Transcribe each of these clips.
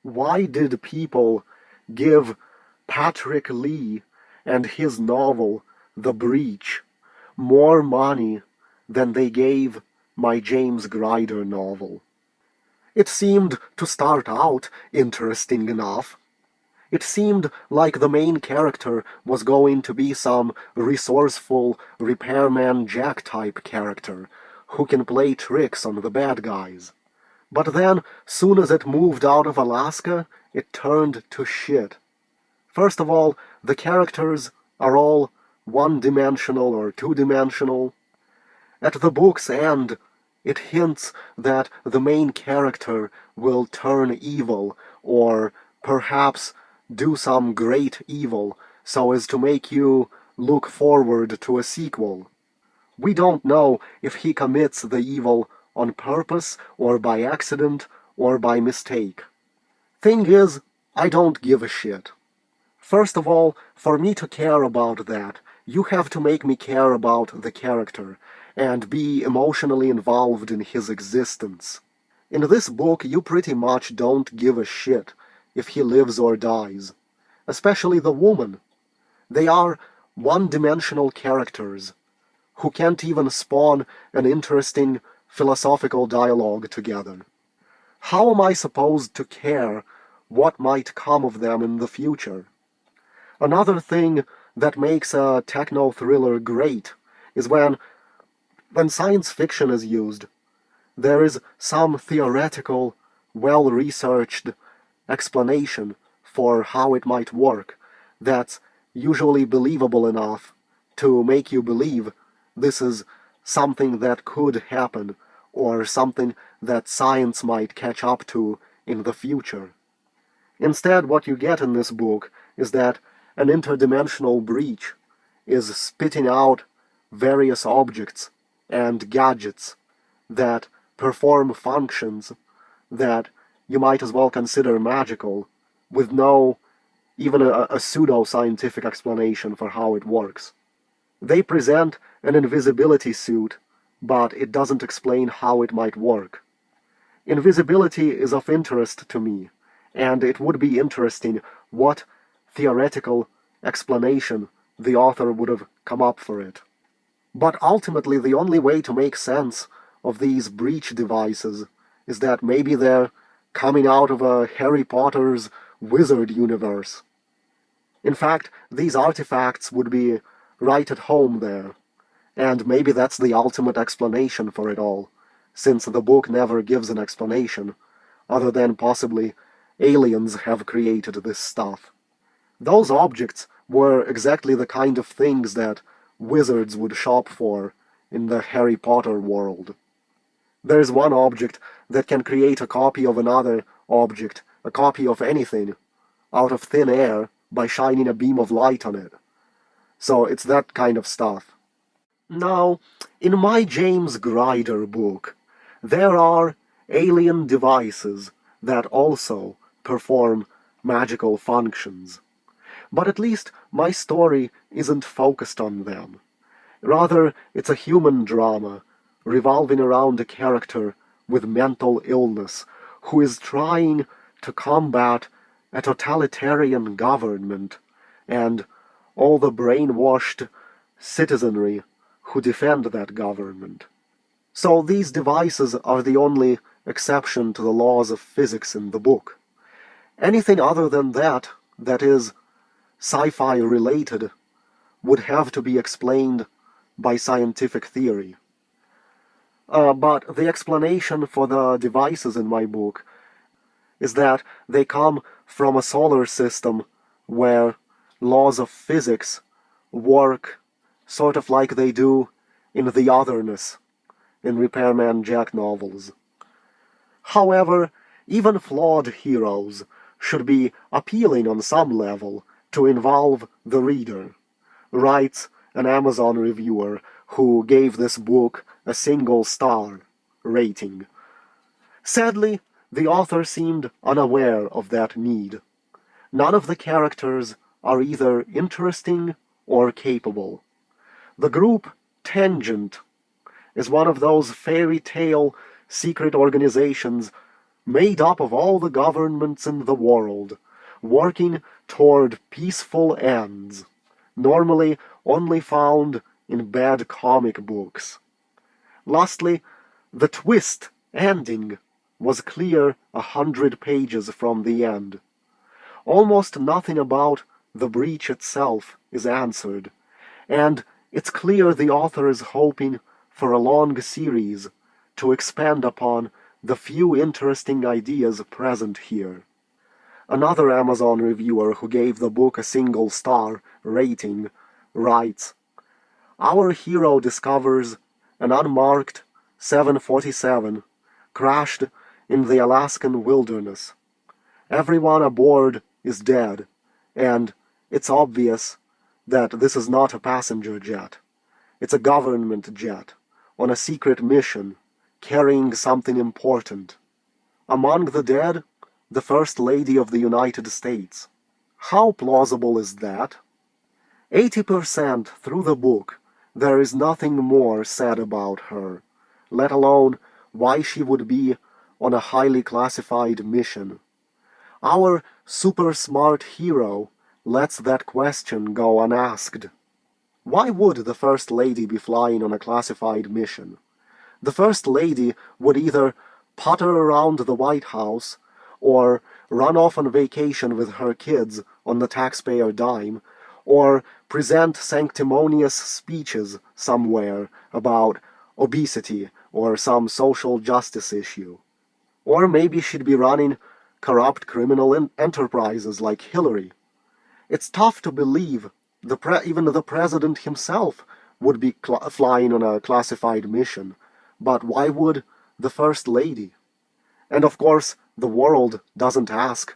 Why did people give Patrick Lee and his novel The Breach more money than they gave my James Grider novel? It seemed to start out interesting enough. It seemed like the main character was going to be some resourceful Repairman Jack type character who can play tricks on the bad guys. But then, soon as it moved out of Alaska, it turned to shit. First of all, the characters are all one-dimensional or two-dimensional. At the book's end, it hints that the main character will turn evil, or perhaps do some great evil, so as to make you look forward to a sequel. We don't know if he commits the evil on purpose, or by accident, or by mistake. Thing is, I don't give a shit. First of all, for me to care about that, you have to make me care about the character, and be emotionally involved in his existence. In this book, you pretty much don't give a shit if he lives or dies. Especially the woman. They are one-dimensional characters who can't even spawn an interesting philosophical dialogue together. How am I supposed to care what might come of them in the future? Another thing that makes a techno-thriller great is when science fiction is used, there is some theoretical, well-researched explanation for how it might work that's usually believable enough to make you believe this is something that could happen or something that science might catch up to in the future. Instead, what you get in this book is that an interdimensional breach is spitting out various objects and gadgets that perform functions that you might as well consider magical, with no even a pseudo-scientific explanation for how it works. They present an invisibility suit, but it doesn't explain how it might work. Invisibility is of interest to me, and it would be interesting what theoretical explanation the author would have come up for it. But ultimately, the only way to make sense of these breach devices is that maybe they're coming out of a Harry Potter's wizard universe. In fact, these artifacts would be right at home there, and maybe that's the ultimate explanation for it all, since the book never gives an explanation, other than possibly aliens have created this stuff. Those objects were exactly the kind of things that wizards would shop for in the Harry Potter world. There's one object that can create a copy of another object, a copy of anything, out of thin air by shining a beam of light on it. So it's that kind of stuff. Now, in my James Grider book, there are alien devices that also perform magical functions. But at least my story isn't focused on them. Rather, it's a human drama revolving around a character with mental illness who is trying to combat a totalitarian government and all the brainwashed citizenry who defend that government. So these devices are the only exception to the laws of physics in the book. Anything other than that, that is sci-fi related, would have to be explained by scientific theory. But the explanation for the devices in my book is that they come from a solar system where laws of physics work sort of like they do in The Otherness in Repairman Jack novels. However, even flawed heroes should be appealing on some level to involve the reader, writes an Amazon reviewer who gave this book a single-star rating. Sadly, the author seemed unaware of that need. None of the characters are either interesting or capable. The group Tangent is one of those fairy tale secret organizations made up of all the governments in the world, working toward peaceful ends, normally only found in bad comic books. Lastly, the twist ending was clear 100 pages from the end. Almost nothing about the breach itself is answered, and it's clear the author is hoping for a long series to expand upon the few interesting ideas present here. Another Amazon reviewer who gave the book a single star rating writes, "Our hero discovers an unmarked 747 crashed in the Alaskan wilderness. Everyone aboard is dead, and it's obvious that this is not a passenger jet. It's a government jet on a secret mission carrying something important. Among the dead, the First Lady of the United States. How plausible is that? 80% through the book, there is nothing more said about her, let alone why she would be on a highly classified mission. Our super smart hero lets that question go unasked. Why would the First Lady be flying on a classified mission? The First Lady would either potter around the White House or run off on vacation with her kids on the taxpayer dime, or present sanctimonious speeches somewhere about obesity or some social justice issue. Or maybe she'd be running corrupt criminal enterprises like Hillary. It's tough to believe even the president himself would be flying on a classified mission, but why would the First Lady? And of course, the world doesn't ask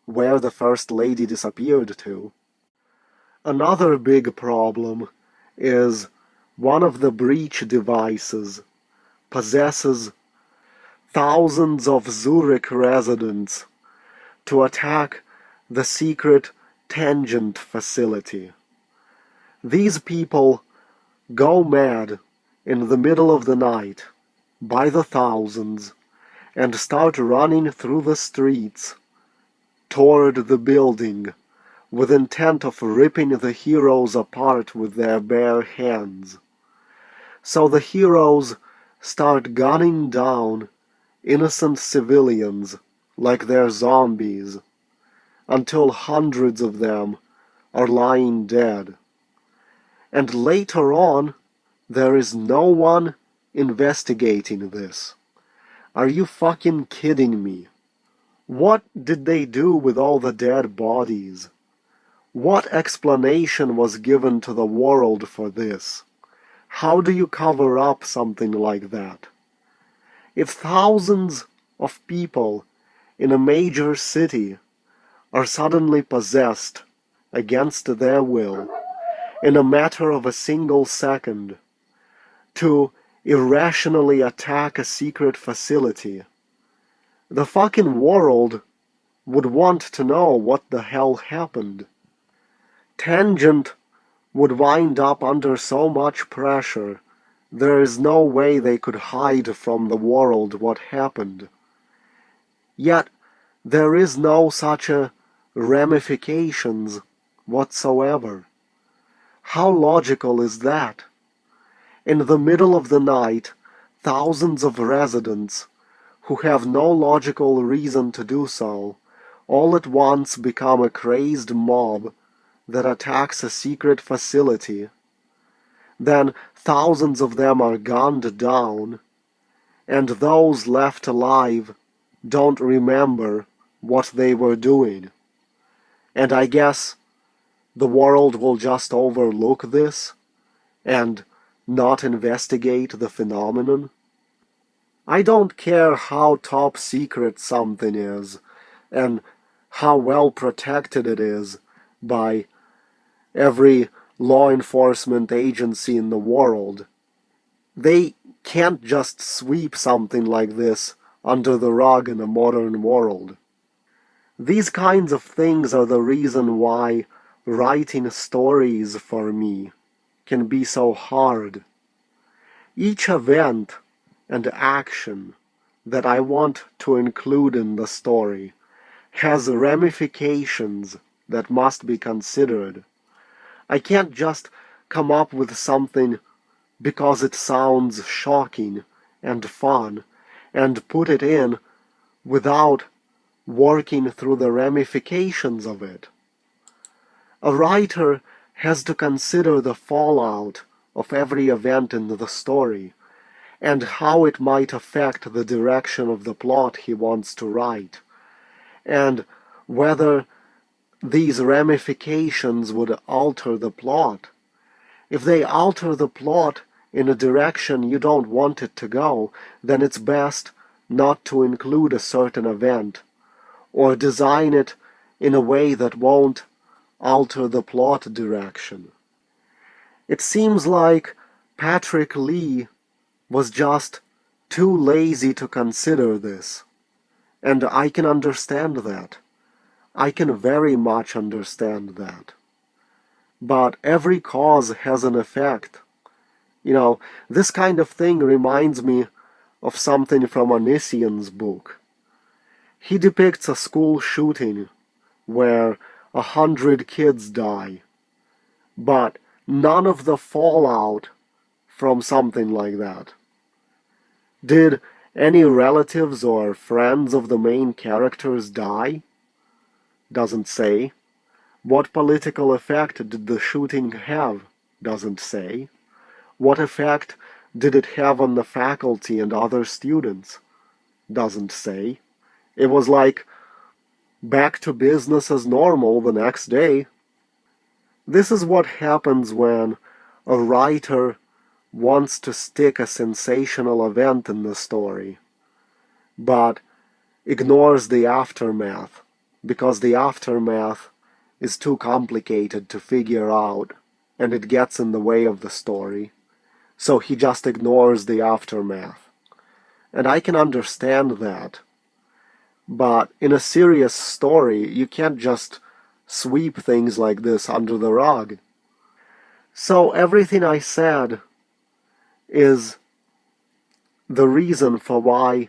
where the First Lady disappeared to. Another big problem is one of the breach devices possesses thousands of Zurich residents to attack the secret Tangent facility. These people go mad in the middle of the night by the thousands and start running through the streets toward the building with intent of ripping the heroes apart with their bare hands. So the heroes start gunning down innocent civilians like they're zombies, until hundreds of them are lying dead. And later on, there is no one investigating this. Are you fucking kidding me? What did they do with all the dead bodies? What explanation was given to the world for this? How do you cover up something like that? If thousands of people in a major city are suddenly possessed against their will in a matter of a single second to irrationally attack a secret facility, the fucking world would want to know what the hell happened. Tangent would wind up under so much pressure, there is no way they could hide from the world what happened. Yet there is no such a ramifications whatsoever. How logical is that? In the middle of the night, thousands of residents, who have no logical reason to do so, all at once become a crazed mob that attacks a secret facility. Then thousands of them are gunned down, and those left alive don't remember what they were doing. And I guess the world will just overlook this and not investigate the phenomenon. I don't care how top secret something is and how well protected it is by every law enforcement agency in the world. They can't just sweep something like this under the rug in a modern world. These kinds of things are the reason why writing stories for me can be so hard. Each event and action that I want to include in the story has ramifications that must be considered. I can't just come up with something because it sounds shocking and fun and put it in without working through the ramifications of it. A writer has to consider the fallout of every event in the story and how it might affect the direction of the plot he wants to write, and whether these ramifications would alter the plot. If they alter the plot in a direction you don't want it to go, then it's best not to include a certain event, or design it in a way that won't alter the plot direction. It seems like Patrick Lee was just too lazy to consider this, and I can understand that. I can very much understand that. But every cause has an effect. This kind of thing reminds me of something from Onision's book. He depicts a school shooting where 100 kids die, but none of the fallout from something like that. Did any relatives or friends of the main characters die? Doesn't say. What political effect did the shooting have? Doesn't say. What effect did it have on the faculty and other students? Doesn't say. It was like back to business as normal the next day. This is what happens when a writer wants to stick a sensational event in the story, but ignores the aftermath, because the aftermath is too complicated to figure out, and it gets in the way of the story, so he just ignores the aftermath. And I can understand that. But in a serious story, you can't just sweep things like this under the rug. So everything I said is the reason for why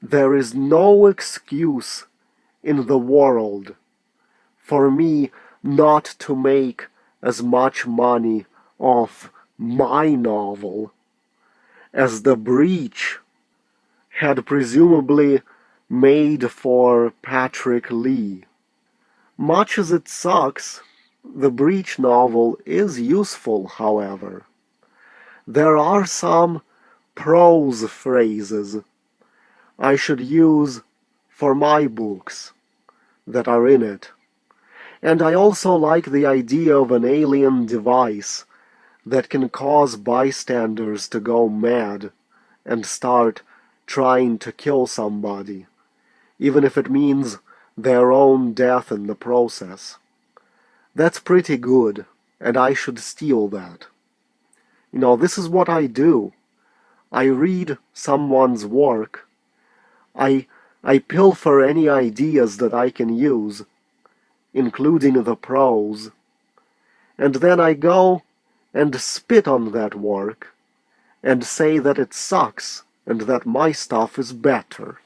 there is no excuse in the world for me not to make as much money off my novel as The Breach had presumably made for Patrick Lee. Much as it sucks, the Breach novel is useful, however. There are some prose phrases I should use for my books that are in it. And I also like the idea of an alien device that can cause bystanders to go mad and start trying to kill somebody, even if it means their own death in the process. That's pretty good, and I should steal that. This is what I do. I read someone's work. I pilfer any ideas that I can use, including the prose, and then I go and spit on that work and say that it sucks and that my stuff is better.